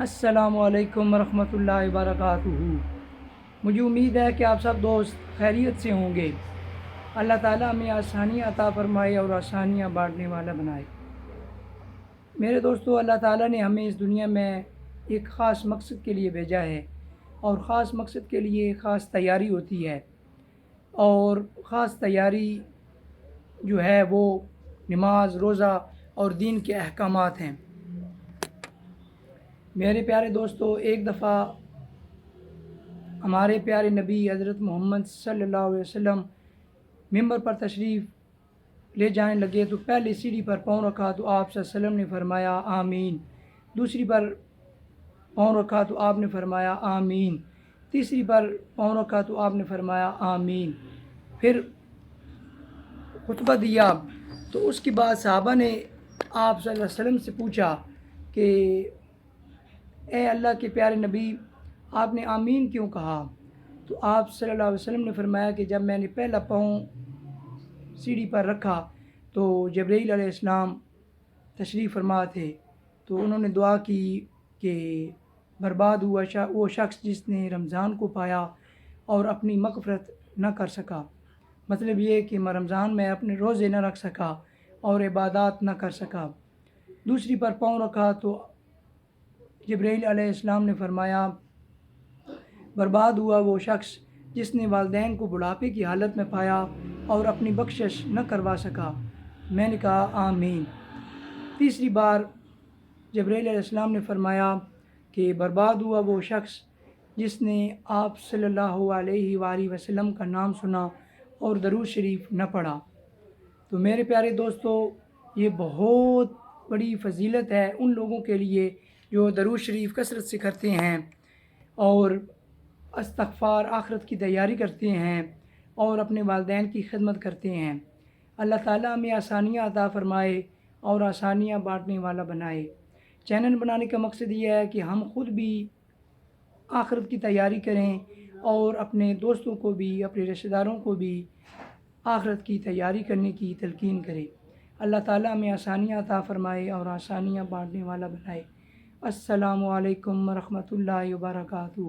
السلام علیکم ورحمۃ اللہ وبرکاتہ۔ مجھے امید ہے کہ آپ سب دوست خیریت سے ہوں گے۔ اللہ تعالیٰ ہمیں آسانیاں عطا فرمائے اور آسانیاں بانٹنے والا بنائے۔ میرے دوستو، اللہ تعالیٰ نے ہمیں اس دنیا میں ایک خاص مقصد کے لیے بھیجا ہے، اور خاص مقصد کے لیے خاص تیاری ہوتی ہے، اور خاص تیاری جو ہے وہ نماز، روزہ اور دین کے احکامات ہیں۔ میرے پیارے دوستو، ایک دفعہ ہمارے پیارے نبی حضرت محمد صلی اللہ علیہ وسلم ممبر پر تشریف لے جانے لگے تو پہلی سیڑھی پر پاؤں رکھا تو آپ صلی اللہ علیہ وسلم نے فرمایا آمین۔ دوسری پر پاؤں رکھا تو آپ نے فرمایا آمین۔ تیسری پر پاؤں رکھا تو آپ نے فرمایا آمین۔ پھر خطبہ دیا تو اس کے بعد صحابہ نے آپ صلی اللہ علیہ وسلم سے پوچھا کہ اے اللہ کے پیارے نبی، آپ نے آمین کیوں کہا؟ تو آپ صلی اللہ علیہ وسلم نے فرمایا کہ جب میں نے پہلا پاؤں سیڑھی پر رکھا تو جبرائیل علیہ السلام تشریف فرما تھے، تو انہوں نے دعا کی کہ برباد ہوا وہ شخص جس نے رمضان کو پایا اور اپنی مغفرت نہ کر سکا۔ مطلب یہ کہ رمضان میں اپنے روزے نہ رکھ سکا اور عبادات نہ کر سکا۔ دوسری پر پاؤں رکھا تو جبرائیل علیہ السلام نے فرمایا برباد ہوا وہ شخص جس نے والدین کو بڑھاپے کی حالت میں پایا اور اپنی بخشش نہ کروا سکا۔ میں نے کہا آمین۔ تیسری بار جبرائیل علیہ السلام نے فرمایا کہ برباد ہوا وہ شخص جس نے آپ صلی اللہ علیہ وآلہ وسلم کا نام سنا اور درود شریف نہ پڑھا۔ تو میرے پیارے دوستو، یہ بہت بڑی فضیلت ہے ان لوگوں کے لیے جو درود شریف کثرت سے کرتے ہیں اور استغفار آخرت کی تیاری کرتے ہیں اور اپنے والدین کی خدمت کرتے ہیں۔ اللہ تعالیٰ ہمیں آسانیاں عطا فرمائے اور آسانیاں بانٹنے والا بنائے۔ چینل بنانے کا مقصد یہ ہے کہ ہم خود بھی آخرت کی تیاری کریں اور اپنے دوستوں کو بھی، اپنے رشتہ داروں کو بھی آخرت کی تیاری کرنے کی تلقین کریں۔ اللہ تعالیٰ ہمیں آسانیاں عطا فرمائے اور آسانیاں بانٹنے والا بنائے۔ السلام علیکم ورحمۃ اللہ وبرکاتہ۔